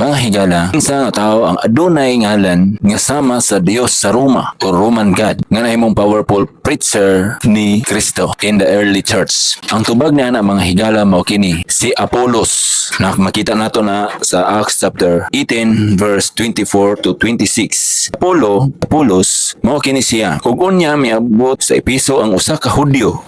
Mga higala, isa nga tao ang adunay ngalan nga sama sa Dios sa Roma o Roman God nga nahimong powerful preacher ni Kristo in the early church. Ang tubag niya na mga higala mao kini si Apollos na makita nato na sa Acts chapter 18 verse 24 to 26. Apollos mao kini siya. Ug unya miabot sa Episo ang usa ka Hudyo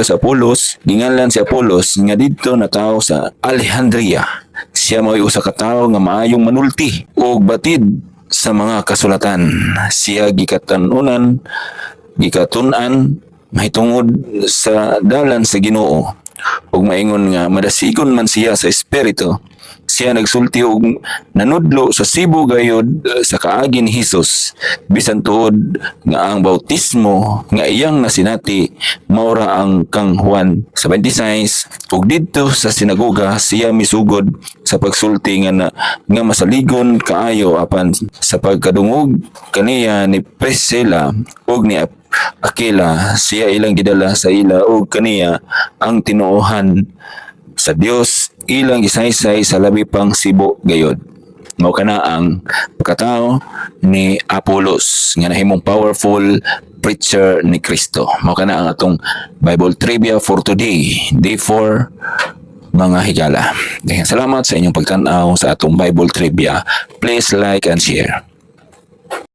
sa Apollos, ginganlan si Apollos nga didto na tao sa Alejandria. Siya mao usa ka tawo nga maayong manulti ug batid sa mga kasulatan. Siya gikatun-an mahitungod sa dalan sa Ginoo ug maingon nga madasigon man siya sa espiritu. Siya nagsulti og nanudlo sa sibo gayod sa kaagi ni Hesus bisan tuod nga ang bautismo nga iyang nasinati maura ang kang Juan sa 26 ug didto sa sinagoga siya misugod sa pagsulti nga masaligon kaayo apan sa pagkadungog kaniya ni Priscilla ug ni Aquila siya ilang gidala sa ila ug kaniya ang tinuohan sa Dios ilang gisaysay sa labi pang sibo gayod. Mao kana ang pagkatao ni Apollos nga nahimong powerful preacher ni Kristo. Mao kana ang atong Bible trivia for today, day 4 mga higala. Daghang salamat sa inyong pagtan-aw sa atong Bible trivia. Please like and share.